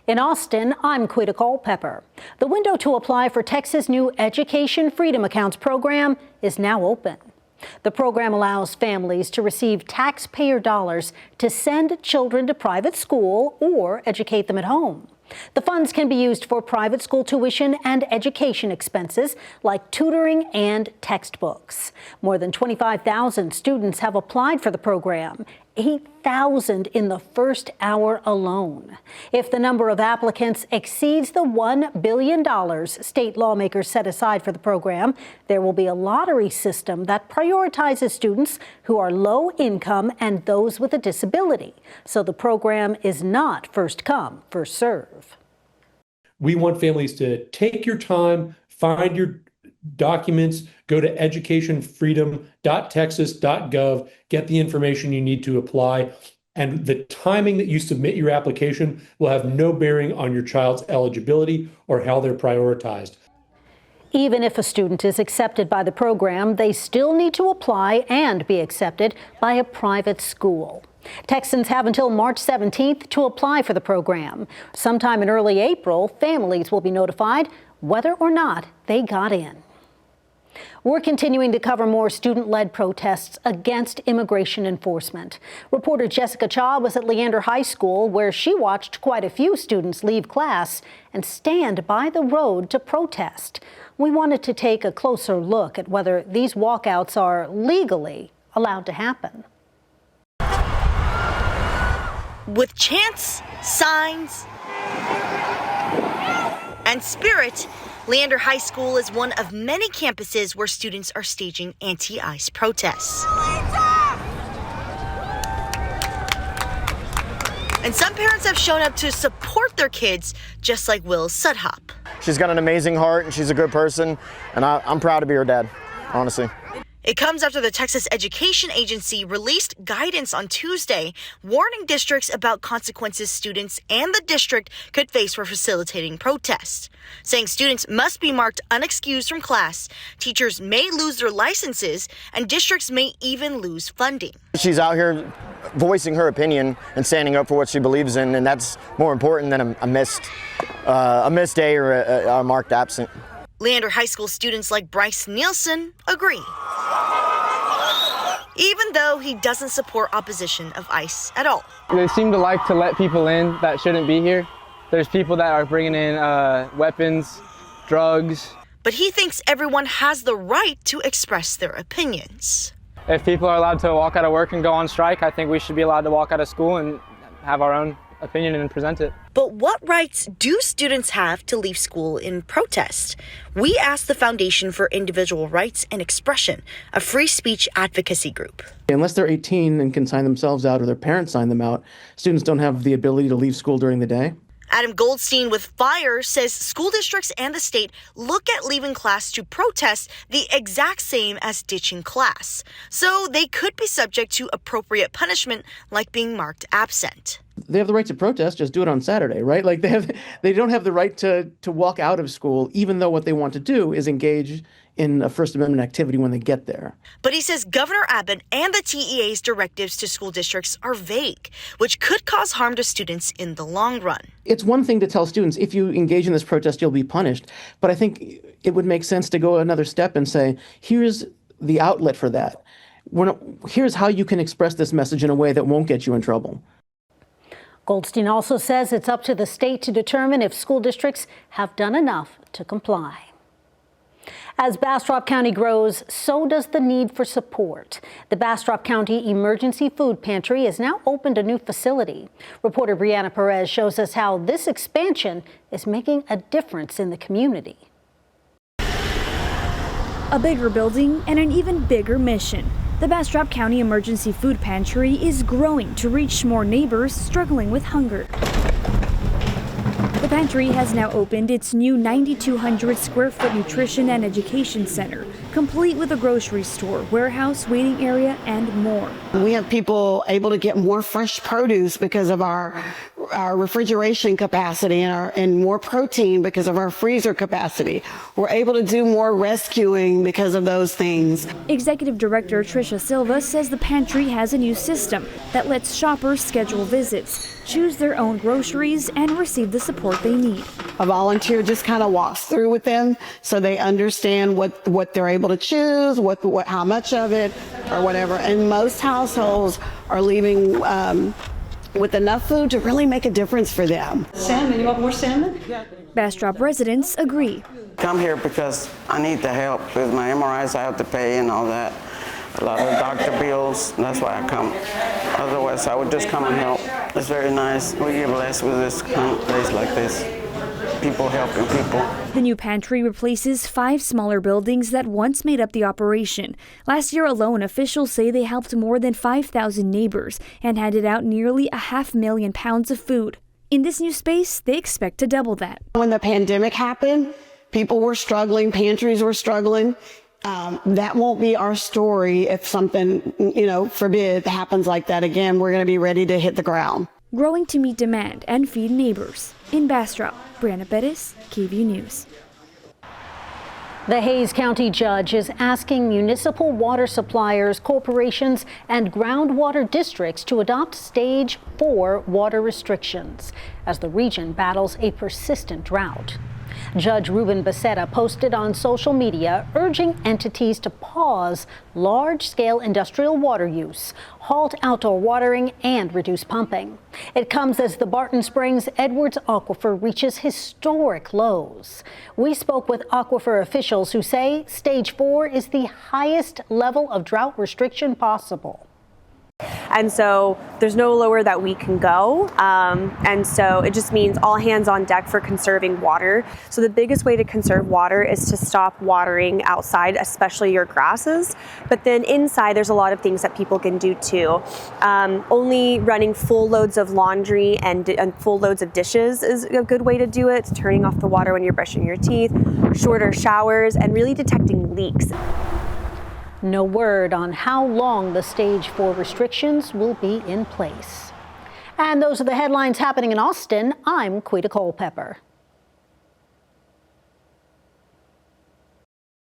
In Austin, I'm Quita Culpepper. The window to apply for Texas' new Education Freedom Accounts program is now open. The program allows families to receive taxpayer dollars to send children to private school or educate them at home. The funds can be used for private school tuition and education expenses like tutoring and textbooks. More than 25,000 students have applied for the program, 8,000 in the first hour alone. If the number of applicants exceeds the $1 billion state lawmakers set aside for the program, there will be a lottery system that prioritizes students who are low income and those with a disability. So the program is not first come, first serve. We want families to take your time, find your documents, go to educationfreedom.texas.gov, get the information you need to apply, and the timing that you submit your application will have no bearing on your child's eligibility or how they're prioritized. Even if a student is accepted by the program, they still need to apply and be accepted by a private school. Texans have until March 17th to apply for the program. Sometime in early April, families will be notified whether or not they got in. We're continuing to cover more student-led protests against immigration enforcement. Reporter Jessica Cha was at Leander High School, where she watched quite a few students leave class and stand by the road to protest. We wanted to take a closer look at whether these walkouts are legally allowed to happen. With chants, signs, and spirit, Leander High School is one of many campuses where students are staging anti-ICE protests. And some parents have shown up to support their kids, just like Will Sudhop. She's got an amazing heart and she's a good person, and I'm proud to be her dad, honestly. It comes after the Texas Education Agency released guidance on Tuesday, warning districts about consequences students and the district could face for facilitating protests, saying students must be marked unexcused from class, teachers may lose their licenses, and districts may even lose funding. She's out here voicing her opinion and standing up for what she believes in, and that's more important than a missed day or a marked absent. Leander High School students like Bryce Nielsen agree, even though he doesn't support opposition of ICE at all. They seem to like to let people in that shouldn't be here. There's people that are bringing in weapons, drugs. But he thinks everyone has the right to express their opinions. If people are allowed to walk out of work and go on strike, I think we should be allowed to walk out of school and have our own opinion and present it. But what rights do students have to leave school in protest? We asked the Foundation for Individual Rights and Expression, a free speech advocacy group. Unless they're 18 and can sign themselves out or their parents sign them out, students don't have the ability to leave school during the day. Adam Goldstein with FIRE says school districts and the state look at leaving class to protest the exact same as ditching class. So they could be subject to appropriate punishment like being marked absent. They have the right to protest, just do it on Saturday, right? Like they don't have the right to walk out of school, even though what they want to do is engage in a First Amendment activity when they get there. But he says Governor Abbott and the TEA's directives to school districts are vague, which could cause harm to students in the long run. It's one thing to tell students, if you engage in this protest, you'll be punished. But I think it would make sense to go another step and say, here's the outlet for that. Here's how you can express this message in a way that won't get you in trouble. Goldstein also says it's up to the state to determine if school districts have done enough to comply. As Bastrop County grows, so does the need for support. The Bastrop County Emergency Food Pantry has now opened a new facility. Reporter Brianna Perez shows us how this expansion is making a difference in the community. A bigger building and an even bigger mission. The Bastrop County Emergency Food Pantry is growing to reach more neighbors struggling with hunger. The pantry has now opened its new 9,200 square foot nutrition and education center, complete with a grocery store, warehouse, waiting area, and more. We have people able to get more fresh produce because of our our refrigeration capacity and more protein because of our freezer capacity. We're able to do more rescuing because of those things. Executive Director Tricia Silva says the pantry has a new system that lets shoppers schedule visits, choose their own groceries, and receive the support they need. A volunteer just kind of walks through with them so they understand what they're able to choose, how much of it or whatever. And most households are leaving with enough food to really make a difference for them. Salmon, you want more salmon? Bastrop residents agree. Come here because I need the help with my MRIs I have to pay and all that. A lot of doctor bills, that's why I come. Otherwise, I would just come and help. It's very nice. We get blessed with this kind of place like this. People helping people. The new pantry replaces 5 smaller buildings that once made up the operation. Last year alone, officials say they helped more than 5,000 neighbors and handed out nearly 500,000 pounds of food. In this new space, they expect to double that. When the pandemic happened, people were struggling, pantries were struggling. That won't be our story if something, forbid, happens like that again. We're going to be ready to hit the ground. Growing to meet demand and feed neighbors. In Bastrop, Brianna Bettis, KVUE News. The Hays County judge is asking municipal water suppliers, corporations, and groundwater districts to adopt Stage 4 water restrictions as the region battles a persistent drought. Judge Ruben Becerra posted on social media urging entities to pause large-scale industrial water use, halt outdoor watering, and reduce pumping. It comes as the Barton Springs Edwards Aquifer reaches historic lows. We spoke with aquifer officials who say Stage 4 is the highest level of drought restriction possible. And so there's no lower that we can go. And so it just means all hands on deck for conserving water. So the biggest way to conserve water is to stop watering outside, especially your grasses. But then inside, there's a lot of things that people can do too. Only running full loads of laundry and full loads of dishes is a good way to do it. Turning off the water when you're brushing your teeth, shorter showers, and really detecting leaks. No word on how long the Stage 4 restrictions will be in place. And those are the headlines happening in Austin. I'm Quita Culpepper.